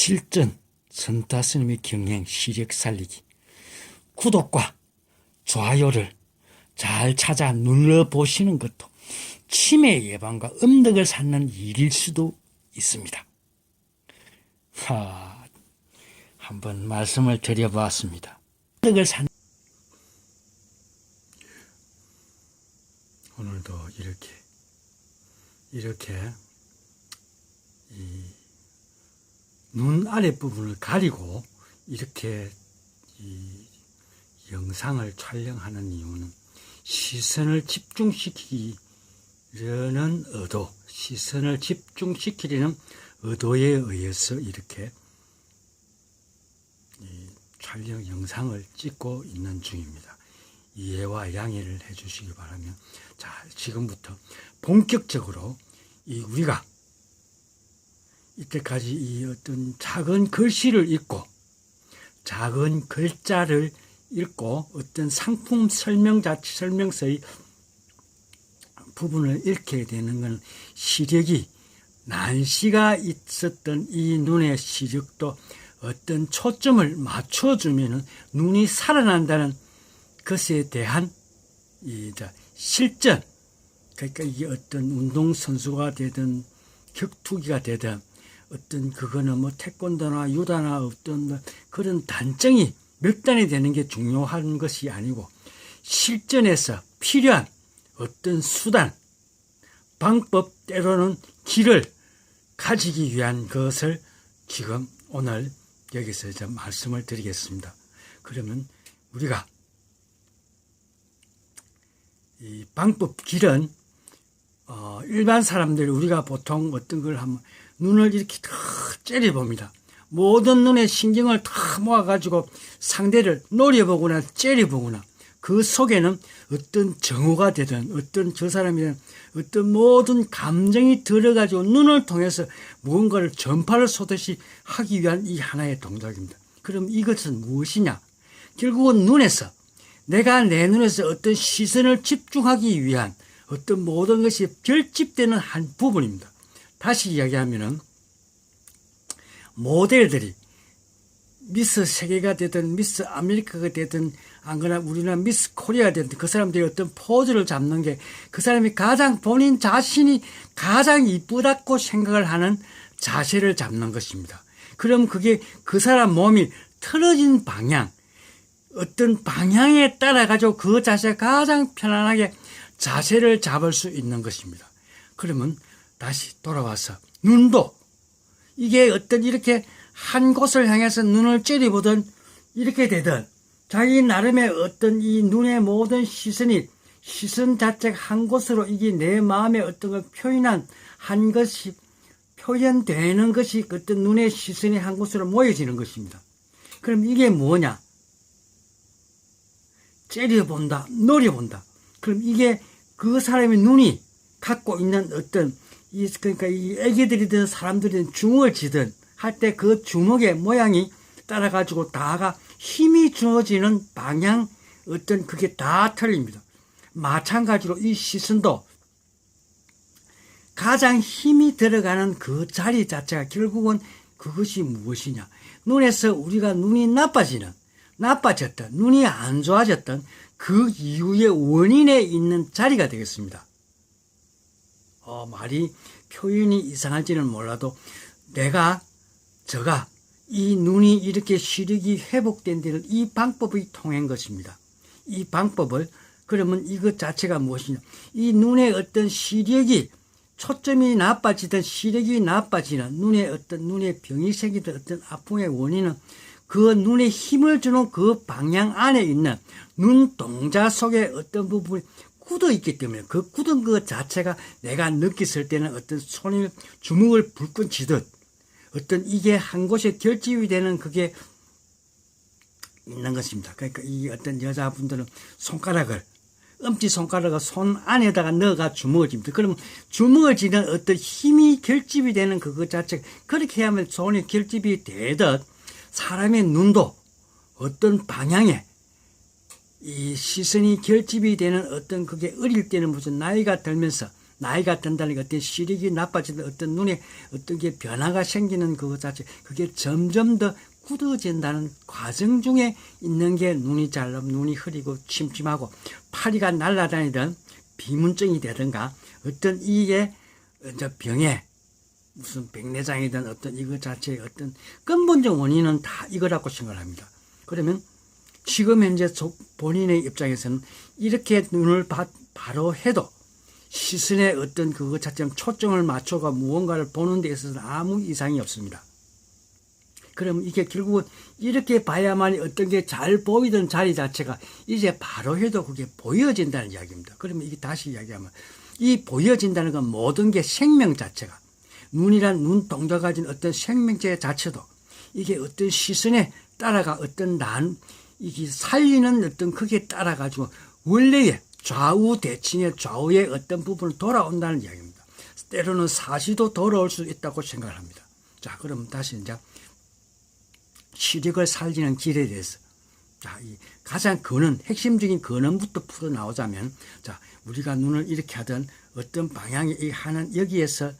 실전 선타스님의 경행 시력 살리기. 구독과 좋아요를 잘 찾아 눌러보시는 것도 치매 예방과 음덕을 쌓는 일일 수도 있습니다. 한번 말씀을 드려봤습니다. 음덕을 쌓는 오늘도 이렇게 이 눈 아랫부분을 가리고 이렇게 이 영상을 촬영하는 이유는 시선을 집중시키려는 의도에 의해서 이렇게 이 촬영 영상을 찍고 있는 중입니다. 이해와 양해를 해주시기 바라며, 자, 지금부터 본격적으로 우리가 이때까지 이 어떤 작은 글씨를 읽고 작은 글자를 읽고 어떤 상품 설명서의 부분을 읽게 되는 것은 시력이 난시가 있었던 이 눈의 시력도 어떤 초점을 맞춰주면 눈이 살아난다는 것에 대한 실전, 그러니까 이게 어떤 운동선수가 되든 격투기가 되든 어떤 그거는 뭐 태권도나 유다나 어떤 그런 단정이 몇 단이 되는 게 중요한 것이 아니고 실전에서 필요한 어떤 수단, 방법, 때로는 길을 가지기 위한 것을 지금 오늘 여기서 좀 말씀을 드리겠습니다. 그러면 우리가 이 방법, 길은 일반 사람들, 우리가 보통 어떤 걸 하면 눈을 이렇게 다 째려봅니다. 모든 눈의 신경을 다 모아가지고 상대를 노려보거나 째려보거나 그 속에는 어떤 정오가 되든 어떤 저 사람이든 어떤 모든 감정이 들어가지고 눈을 통해서 무언가를 전파를 쏘듯이 하기 위한 이 하나의 동작입니다. 그럼 이것은 무엇이냐? 결국은 눈에서, 내가 내 눈에서 어떤 시선을 집중하기 위한 어떤 모든 것이 결집되는 한 부분입니다. 다시 이야기하면은 모델들이 미스 세계가 되든 미스 아메리카가 되든 안거나 우리나라 미스 코리아가 되든 그 사람들이 어떤 포즈를 잡는 게 그 사람이 가장 본인 자신이 가장 이쁘다고 생각을 하는 자세를 잡는 것입니다. 그럼 그게 그 사람 몸이 틀어진 방향, 어떤 방향에 따라 가지고 그 자세가 가장 편안하게 자세를 잡을 수 있는 것입니다. 그러면 다시 돌아와서 눈도 이게 어떤 이렇게 한 곳을 향해서 눈을 째려보든 이렇게 되든 자기 나름의 어떤 이 눈의 모든 시선 자체가 한 곳으로 이게 내 마음의 어떤 걸 표현한 한 것이 표현되는 것이 어떤 눈의 시선이 한 곳으로 모여지는 것입니다. 그럼 이게 뭐냐? 째려본다, 노려본다. 그럼 이게 그 사람의 눈이 갖고 있는 어떤 그러니까 이 애기들이든 사람들이든 주먹을 쥐든 할 때 그 주먹의 모양이 따라 가지고 다가 힘이 주어지는 방향, 어떤 그게 다 틀립니다. 마찬가지로 이 시선도 가장 힘이 들어가는 그 자리 자체가 결국은 그것이 무엇이냐? 눈에서 우리가 눈이 나빠졌던, 눈이 안 좋아졌던 그 이유의 원인에 있는 자리가 되겠습니다. 말이 표현이 이상할지는 몰라도 제가 이 눈이 이렇게 시력이 회복된 데는 이 방법이 통한 것입니다. 이 방법을, 그러면 이것 자체가 무엇이냐? 이 눈의 어떤 시력이 초점이 나빠지든 시력이 나빠지는 눈에 병이 생기든 어떤 아픔의 원인은 그 눈에 힘을 주는 그 방향 안에 있는 눈동자 속에 어떤 부분이 굳어 있기 때문에 그 굳은 것 자체가 내가 느꼈을 때는 어떤 손이 주먹을 불끈 쥐듯 어떤 이게 한 곳에 결집이 되는 그게 있는 것입니다. 그러니까 이 어떤 여자분들은 엄지손가락을 손 안에다가 넣어가 주먹을 쥡니다. 그러면 주먹을 쥐는 어떤 힘이 결집이 되는 그것 자체가 그렇게 하면 손이 결집이 되듯 사람의 눈도 어떤 방향에 이 시선이 결집이 되는 어떤 그게 어릴 때는 무슨 나이가 들면서 나이가 든다는 게 어떤 시력이 나빠지는 어떤 눈에 어떤 게 변화가 생기는 그것 자체, 그게 점점 더 굳어진다는 과정 중에 있는 게 눈이 잘럼 눈이 흐리고 침침하고 파리가 날아다니던 비문증이 되든가 어떤 이게 이제 병에 무슨 백내장이든 어떤 이거 자체의 어떤 근본적 원인은 다 이거라고 생각을 합니다. 그러면 지금 현재 본인의 입장에서는 이렇게 눈을 바로 해도 시선의 어떤 그것 자체는 초점을 맞춰가 무언가를 보는 데 있어서는 아무 이상이 없습니다. 그럼 이게 결국은 이렇게 봐야만이 어떤 게 잘 보이던 자리 자체가 이제 바로 해도 그게 보여진다는 이야기입니다. 그러면 이게 다시 이야기하면 이 보여진다는 건 모든 게 생명 자체가 눈이란 눈동자 가진 어떤 생명체 자체도 이게 어떤 시선에 따라가 어떤 이게 살리는 어떤 크기에 따라 가지고 원래의 좌우 대칭의 좌우의 어떤 부분을 돌아온다는 이야기입니다. 때로는 사시도 돌아올 수 있다고 생각을 합니다. 자, 그럼 다시 이제 시력을 살리는 길에 대해서 자, 이 가장 핵심적인 근원부터 풀어 나오자면 자, 우리가 눈을 이렇게 하던 어떤 방향에 하는 여기에서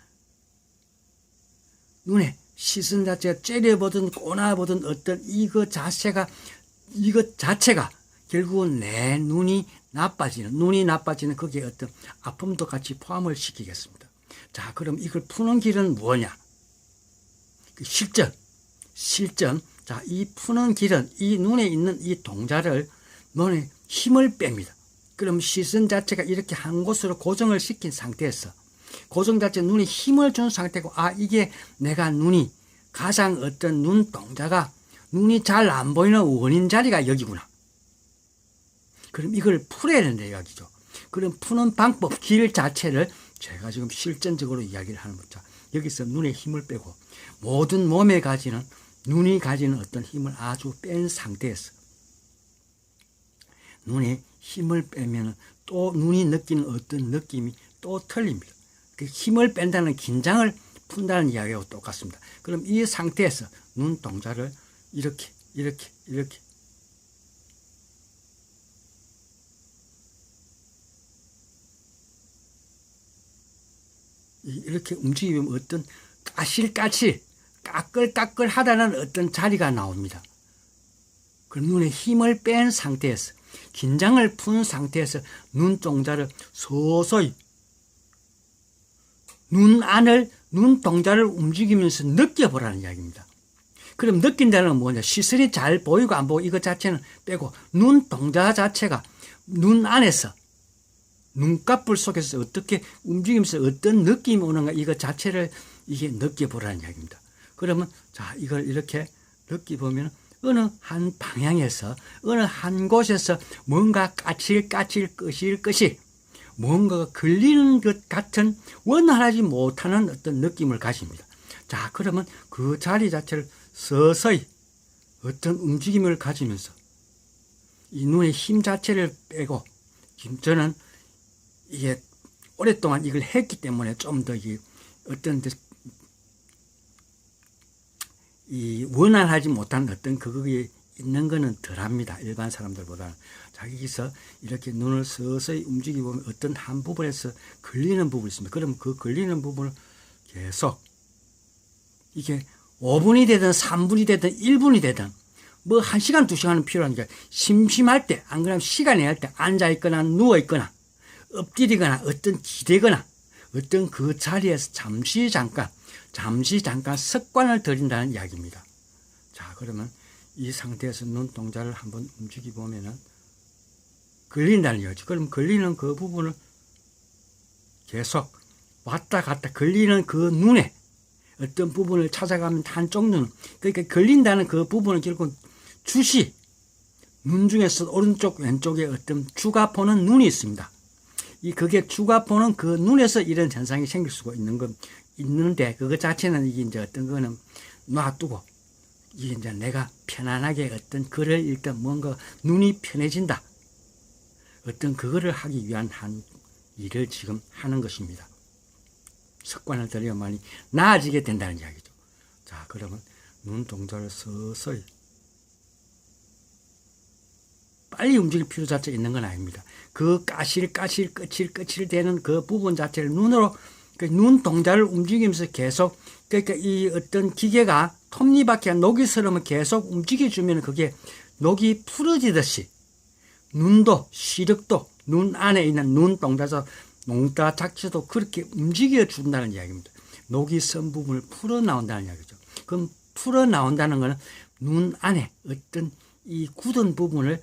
눈에 시선 자체가 째려보든 꼬나보든 어떤 이것 자체가 결국은 내 눈이 나빠지는 거기에 어떤 아픔도 같이 포함을 시키겠습니다. 자, 그럼 이걸 푸는 길은 뭐냐? 그 실전. 자, 이 푸는 길은 이 눈에 있는 이 동자를 눈에 힘을 뺍니다. 그럼 시선 자체가 이렇게 한 곳으로 고정을 시킨 상태에서 고정 자체 눈에 힘을 준 상태고 이게 내가 눈이 가장 어떤 눈동자가 눈이 잘 안 보이는 원인 자리가 여기구나. 그럼 이걸 풀어야 된다 이야기죠. 그럼 푸는 방법 길 자체를 제가 지금 실전적으로 이야기를 하는 거죠. 여기서 눈에 힘을 빼고 모든 몸에 가지는 눈이 가지는 어떤 힘을 아주 뺀 상태에서 눈에 힘을 빼면 또 눈이 느끼는 어떤 느낌이 또 틀립니다. 그 힘을 뺀다는 긴장을 푼다는 이야기하고 똑같습니다. 그럼 이 상태에서 눈동자를 이렇게 움직이면 어떤 까끌까끌하다는 어떤 자리가 나옵니다. 그럼 눈에 힘을 뺀 상태에서 긴장을 푼 상태에서 눈동자를 서서히 눈동자를 움직이면서 느껴보라는 이야기입니다. 그럼 느낀다는 건 뭐냐? 시선이 잘 보이고 안 보이고 이것 자체는 빼고 눈동자 자체가 눈 안에서 눈꺼풀 속에서 어떻게 움직이면서 어떤 느낌이 오는가 이것 자체를 이게 느껴보라는 이야기입니다. 그러면 자, 이걸 이렇게 느껴보면 어느 한 방향에서 어느 한 곳에서 뭔가 까실까실 뭔가가 걸리는 것 같은 원활하지 못하는 어떤 느낌을 가집니다. 자, 그러면 그 자리 자체를 서서히 어떤 움직임을 가지면서 이 눈의 힘 자체를 빼고 저는 이게 오랫동안 이걸 했기 때문에 좀 더 어떤 이 원활하지 못한 어떤 그거에 있는 거는 덜합니다. 일반 사람들보다는. 자기서 이렇게 눈을 서서히 움직이보면 어떤 한 부분에서 걸리는 부분이 있습니다. 그럼 그 걸리는 부분을 계속 이게 5분이 되든 3분이 되든 1분이 되든 뭐 1시간 2시간은 필요하니까 심심할 때 안 그러면 시간이 날 때 앉아있거나 누워있거나 엎드리거나 어떤 기대거나 어떤 그 자리에서 잠시 잠깐 습관을 들인다는 이야기입니다. 자, 그러면 이 상태에서 눈동자를 한번 움직여 보면은 걸린다는 이야기죠. 그럼 걸리는 그 부분을 계속 왔다 갔다 걸리는 그 눈에 어떤 부분을 찾아가면 한쪽 눈, 그러니까 걸린다는 그 부분을 결국 눈 중에서 오른쪽 왼쪽에 어떤 주가 보는 눈이 있습니다. 그게 주가 보는 그 눈에서 이런 현상이 생길 수가 있는데 그거 자체는 이게 이제 어떤 거는 놔두고 이게 이제 내가 편안하게 어떤 글을 읽든 뭔가 눈이 편해진다. 어떤 그거를 하기 위한 한 일을 지금 하는 것입니다. 습관을 들여야만이 나아지게 된다는 이야기죠. 자, 그러면 눈동자를 서서히 빨리 움직일 필요 자체가 있는 건 아닙니다. 그 까실되는 그 부분 자체를 눈으로, 그 눈 동자를 움직이면서 계속, 그러니까 이 어떤 기계가 톱니바퀴가 녹이 슬으면 계속 움직여주면 그게 녹이 풀어지듯이 눈도, 시력도, 눈 안에 있는 눈 동자에서 농자 자체도 그렇게 움직여준다는 이야기입니다. 녹이 쓴 부분을 풀어나온다는 이야기죠. 그럼 풀어나온다는 것은 눈 안에 어떤 이 굳은 부분을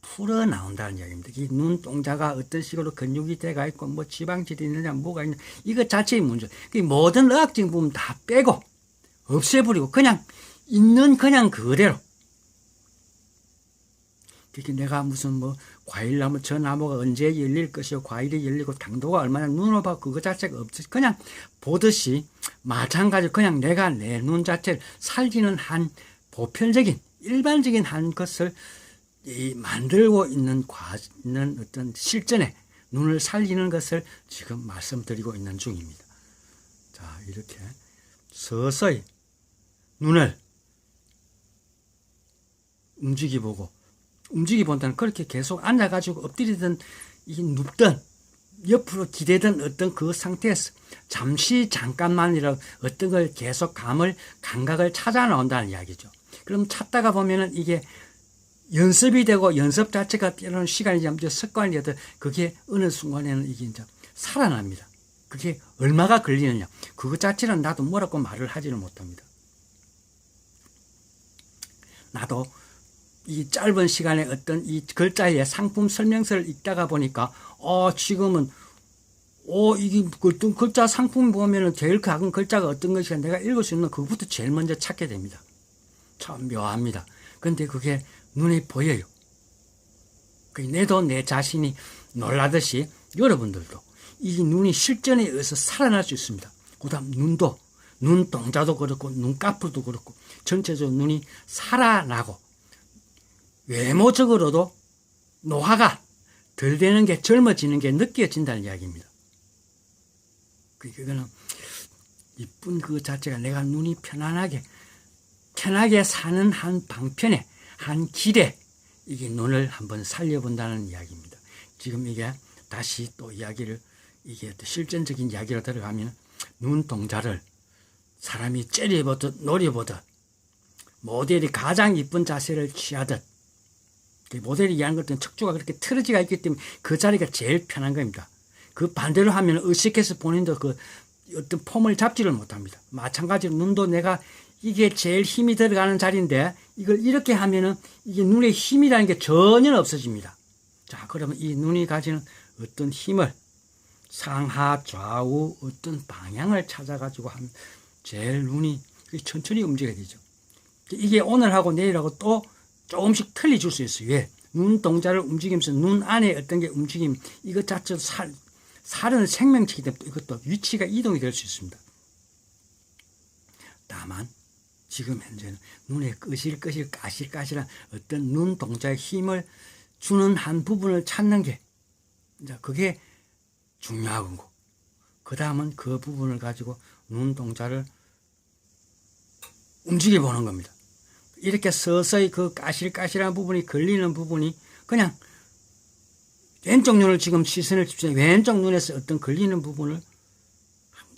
풀어나온다는 이야기입니다. 이 눈동자가 어떤 식으로 근육이 돼가 있고 뭐 지방질이 있느냐 뭐가 있느냐 이것 자체의 문제. 모든 의학적인 부분 다 빼고 없애버리고 그냥 있는 그냥 그대로. 그렇게 내가 무슨 뭐 과일나무 저 나무가 언제 열릴 것이고 과일이 열리고 당도가 얼마나 눈으로 봐 그거 자체가 없이 그냥 보듯이 마찬가지로 그냥 내가 내 눈 자체를 살리는 한 보편적인 일반적인 한 것을 만들고 있는 어떤 실전에 눈을 살리는 것을 지금 말씀드리고 있는 중입니다. 자, 이렇게 서서히 눈을 움직이본다는 그렇게 계속 앉아가지고 엎드리든 눕든 옆으로 기대던 어떤 그 상태에서 잠깐만이라도 어떤 걸 계속 감각을 찾아 나온다는 이야기죠. 그럼 찾다가 보면은 이게 연습이 되고 연습 자체가 때로는 시간이 잠시 습관이 되든 그게 어느 순간에는 이게 이제 살아납니다. 그게 얼마가 걸리느냐. 그것 자체는 나도 뭐라고 말을 하지는 못합니다. 나도 이 짧은 시간에 어떤 이 글자의 상품 설명서를 읽다가 보니까, 지금은, 이게 어떤 글자 상품 보면은 제일 작은 글자가 어떤 것이가 내가 읽을 수 있는 그것부터 제일 먼저 찾게 됩니다. 참 묘합니다. 근데 그게 눈에 보여요. 내도 내 자신이 놀라듯이 여러분들도 이 눈이 실전에 의해서 살아날 수 있습니다. 그 다음 눈도, 눈동자도 그렇고 눈꺼풀도 그렇고 전체적으로 눈이 살아나고 외모적으로도 노화가 덜 되는 게 젊어지는 게 느껴진다는 이야기입니다. 그거는 이쁜 그 자체가 내가 눈이 편하게 사는 한 방편에 한 길에 이게 눈을 한번 살려본다는 이야기입니다. 지금 이게 다시 또 이야기를 이게 실전적인 이야기로 들어가면 눈동자를 사람이 째려보듯 노려보듯 모델이 가장 이쁜 자세를 취하듯 모델이 이해하는 것들은 척추가 그렇게 틀어지가 있기 때문에 그 자리가 제일 편한 겁니다. 그 반대로 하면 의식해서 본인도 그 어떤 폼을 잡지를 못합니다. 마찬가지로 눈도 내가 이게 제일 힘이 들어가는 자리인데 이걸 이렇게 하면은 이게 눈에 힘이라는 게 전혀 없어집니다. 자, 그러면 이 눈이 가지는 어떤 힘을 상하 좌우 어떤 방향을 찾아가지고 하면 제일 눈이 천천히 움직여야 되죠. 이게 오늘하고 내일하고 또 조금씩 틀려질 수 있어요. 왜? 눈동자를 움직이면서 눈 안에 어떤 게 움직임 이것 자체도 살은 생명체이기 때문에 이것도 위치가 이동이 될 수 있습니다. 다만 지금 현재는 눈에 끄실끄실 까실까실한 어떤 눈동자의 힘을 주는 한 부분을 찾는 게 이제 그게 중요하고 그 다음은 그 부분을 가지고 눈동자를 움직여 보는 겁니다. 이렇게 서서히 그 까실까실한 부분이 걸리는 부분이 그냥 왼쪽 눈을 지금 시선을 집중해 왼쪽 눈에서 어떤 걸리는 부분을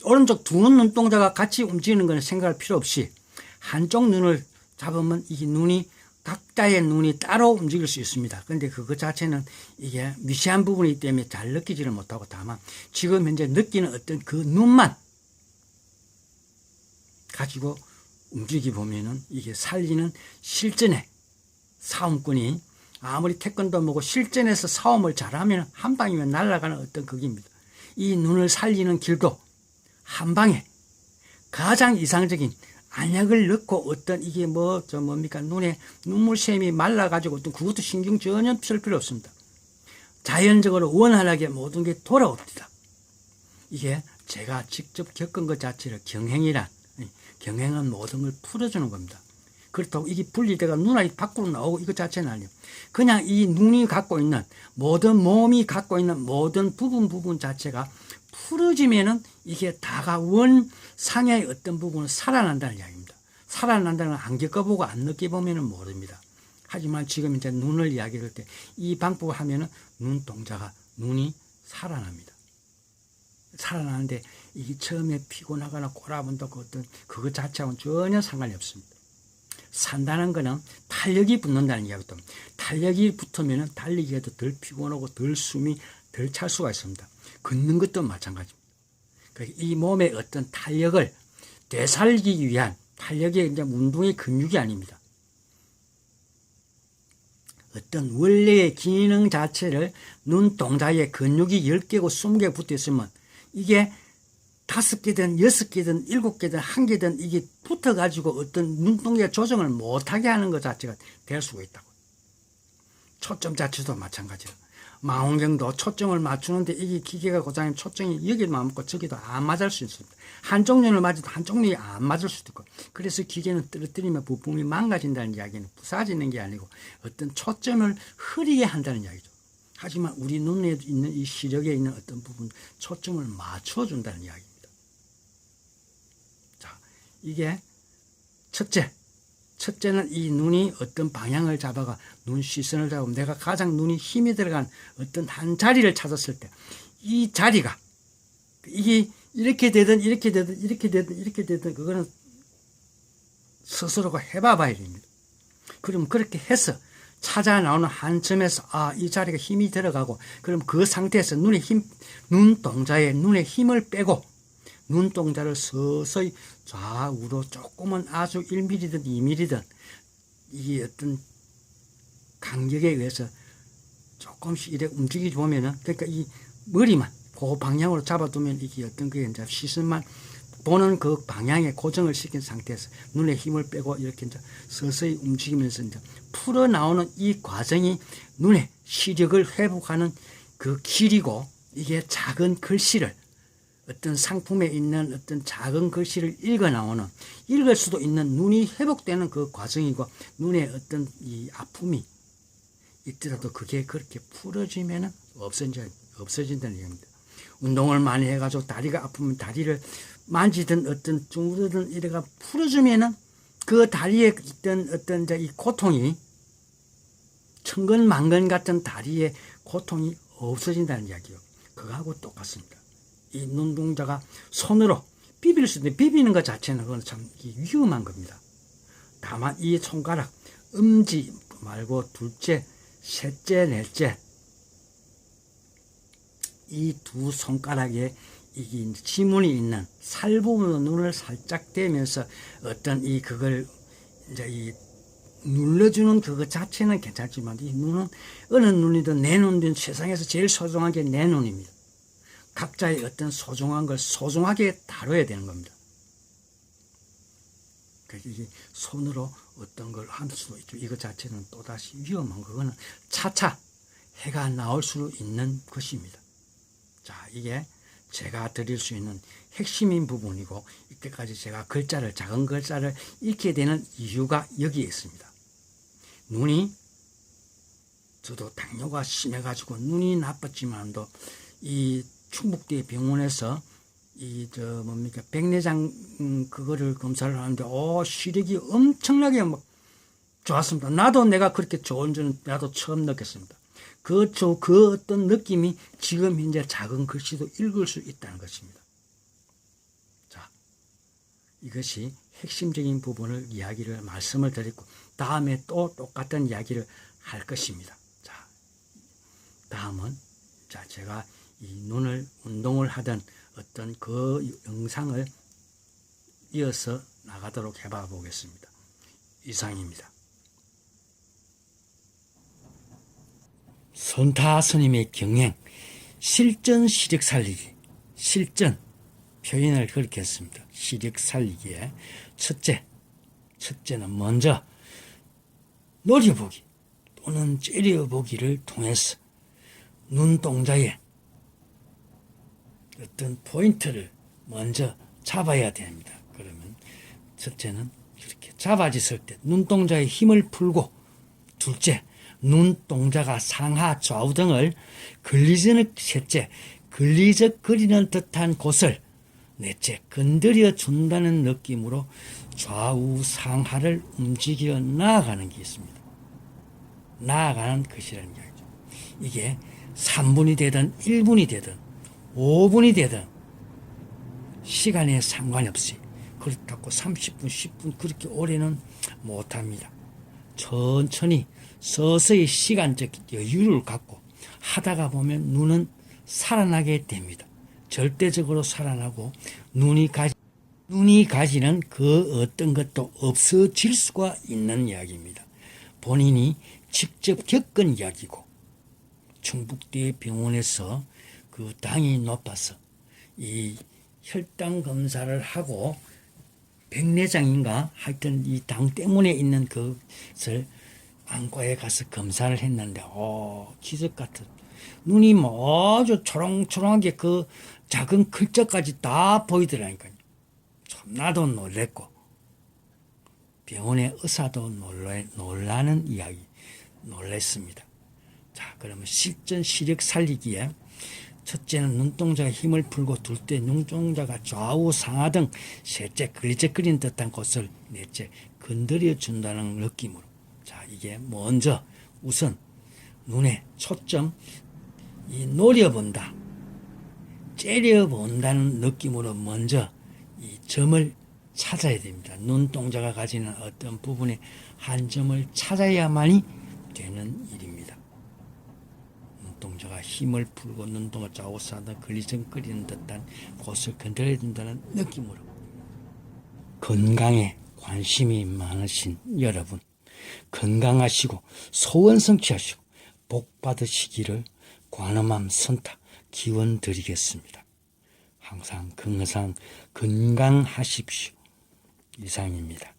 오른쪽 두 눈동자가 같이 움직이는 것은 생각할 필요 없이 한쪽 눈을 잡으면 이 눈이 각자의 눈이 따로 움직일 수 있습니다. 그런데 그것 자체는 이게 미세한 부분이기 때문에 잘 느끼지를 못하고 다만 지금 현재 느끼는 어떤 그 눈만 가지고 움직이 보면은 이게 살리는 실전의 싸움꾼이 아무리 태권도 뭐고 실전에서 싸움을 잘하면 한 방이면 날아가는 어떤 극입니다. 이 눈을 살리는 길도 한 방에 가장 이상적인 안약을 넣고 어떤 이게 뭡니까 눈에 눈물샘이 말라가지고 어떤 그것도 신경 전혀 쓸 필요 없습니다. 자연적으로 원활하게 모든 게 돌아옵니다. 이게 제가 직접 겪은 것 자체를 경행은 모든 걸 풀어주는 겁니다. 그렇다고 이게 분리되가 눈알이 밖으로 나오고 이것 자체는 아니에요. 그냥 이 눈이 갖고 있는 모든 몸이 갖고 있는 모든 부분 자체가 풀어지면은 이게 다가 원상의 어떤 부분은 살아난다는 이야기입니다. 살아난다는 건 안 겪어보고 안 느껴보면은 모릅니다. 하지만 지금 이제 눈을 이야기할 때 이 방법을 하면은 눈동자가 눈이 살아납니다. 살아나는데 이게 처음에 피곤하거나 꼬라본다 그 어떤 그것 자체하고는 전혀 상관이 없습니다. 산다는 거는 탄력이 붙는다는 이야기도. 탄력이 붙으면 달리기에도 덜 피곤하고 덜 숨이 덜 찰 수가 있습니다. 걷는 것도 마찬가지입니다. 그러니까 이 몸의 어떤 탄력을 되살리기 위한 탄력의 이제 운동의 근육이 아닙니다. 어떤 원래의 기능 자체를 눈동자에 근육이 10개고 20개 붙어 있으면 이게 5개든 6개든 7개든 1개든 이게 붙어가지고 어떤 눈동자 조정을 못하게 하는 것 자체가 될 수가 있다고. 초점 자체도 마찬가지로. 망원경도 초점을 맞추는데 이게 기계가 고장이면 초점이 여기만 맞고 저기도 안 맞을 수 있습니다. 한쪽 눈을 맞아도 한쪽 눈이 안 맞을 수도 있고. 그래서 기계는 떨어뜨리면 부품이 망가진다는 이야기는 부사지는 게 아니고 어떤 초점을 흐리게 한다는 이야기죠. 하지만 우리 눈에 있는 이 시력에 있는 어떤 부분 초점을 맞춰준다는 이야기입니다. 자, 이게 첫째는 이 눈이 어떤 방향을 잡아가 눈 시선을 잡으면 내가 가장 눈이 힘이 들어간 어떤 한 자리를 찾았을 때 이 자리가 이게 이렇게 되든 이렇게 되든 이렇게 되든 이렇게 되든 그거는 스스로가 해봐야 됩니다. 그럼 그렇게 해서 찾아 나오는 한 점에서 이 자리가 힘이 들어가고 그럼 그 상태에서 눈동자에 눈에 힘을 빼고 눈동자를 서서히 좌우로 조금은 아주 1mm든 2mm든 이 어떤 간격에 의해서 조금씩 이렇게 움직이지 보면은 그러니까 이 머리만 그 방향으로 잡아두면 이게 어떤 게 이제 시선만 보는 그 방향에 고정을 시킨 상태에서 눈에 힘을 빼고 이렇게 이제 서서히 움직이면서 이제 풀어 나오는 이 과정이 눈의 시력을 회복하는 그 길이고 이게 작은 글씨를 어떤 상품에 있는 어떤 작은 글씨를 읽을 수도 있는 눈이 회복되는 그 과정이고 눈에 어떤 이 아픔이 있더라도 그게 그렇게 풀어지면 없어진다는 얘기입니다. 운동을 많이 해가지고 다리가 아프면 다리를 만지든 어떤 쭈무르든 이래가 풀어주면은 그 다리에 있던 어떤 이 고통이 천근만근 같은 다리의 고통이 없어진다는 이야기요. 그거하고 똑같습니다. 이 눈동자가 손으로 비빌 수 있는데 비비는 것 자체는 그건 참 위험한 겁니다. 다만 이 손가락 엄지 말고 둘째, 셋째, 넷째 이 두 손가락에 이 지문이 있는 살 부분으로 눈을 살짝 대면서 어떤 그걸 이제 이 눌러주는 그거 자체는 괜찮지만 이 눈은 어느 눈이든 내 눈이든 세상에서 제일 소중한 게 내 눈입니다. 각자의 어떤 소중한 걸 소중하게 다뤄야 되는 겁니다. 그래서 이게 손으로 어떤 걸 할 수도 있죠. 이거 자체는 또다시 위험한 거는 차차 해가 나올 수 있는 것입니다. 자, 이게 제가 드릴 수 있는 핵심인 부분이고 이때까지 제가 작은 글자를 읽게 되는 이유가 여기에 있습니다. 눈이 저도 당뇨가 심해가지고 눈이 나빴지만도 이 충북대 병원에서 백내장 그거를 검사를 하는데 시력이 엄청나게 막 좋았습니다. 나도 내가 그렇게 좋은 줄은 나도 처음 느꼈습니다. 그 어떤 느낌이 지금 현재 작은 글씨도 읽을 수 있다는 것입니다. 자, 이것이 핵심적인 부분을 말씀을 드리고 다음에 또 똑같은 이야기를 할 것입니다. 자, 다음은 제가 이 눈을 운동을 하던 어떤 그 영상을 이어서 나가도록 해봐 보겠습니다. 이상입니다. 손타 스님의 경행, 실전 시력 살리기, 실전 표현을 그렇게 했습니다. 시력 살리기에 첫째는 먼저 노려보기 또는 째려보기를 통해서 눈동자에 어떤 포인트를 먼저 잡아야 됩니다. 그러면 첫째는 이렇게 잡아졌을 때 눈동자에 힘을 풀고, 둘째 눈동자가 상하 좌우 등을 셋째 걸리적거리는 듯한 곳을, 넷째 건드려 준다는 느낌으로 좌우 상하를 움직여 나아가는 게 있습니다. 나아가는 것이라는 이야기죠. 이게 3분이 되든 1분이 되든 5분이 되든 시간에 상관이 없이 그렇다고 30분, 10분 그렇게 오래는 못합니다. 천천히 서서히 시간적 여유를 갖고 하다가 보면 눈은 살아나게 됩니다. 절대적으로 살아나고 눈이 가지는 그 어떤 것도 없어질 수가 있는 이야기입니다. 본인이 직접 겪은 이야기고 충북대 병원에서 그 당이 높아서 이 혈당 검사를 하고 백내장인가 하여튼 이 당 때문에 있는 그것을 안과에 가서 검사를 했는데 기적 같은 눈이 뭐 아주 초롱초롱하게 그 작은 클적까지 다 보이더라니까요. 참 나도 놀랬고 병원의 의사도 놀라는 이야기 놀랬습니다. 자, 그러면 실전 시력 살리기에 첫째는 눈동자가 힘을 풀고 둘째 눈동자가 좌우 상하 등 셋째 걸리적거리는 듯한 곳을 넷째 건드려 준다는 느낌으로. 자, 이게 먼저 우선 눈에 초점 이 노려본다, 째려본다는 느낌으로 먼저 이 점을 찾아야 됩니다. 눈동자가 가지는 어떤 부분에 한 점을 찾아야만이 되는 일입니다. 눈동자가 힘을 풀고 눈동자 좌우사다 걸리적거리는 듯한 곳을 건드려야 된다는 느낌으로. 건강에 관심이 많으신 여러분, 건강하시고 소원 성취하시고 복 받으시기를 관음함 선탁 기원 드리겠습니다. 항상 건강하십시오. 이상입니다.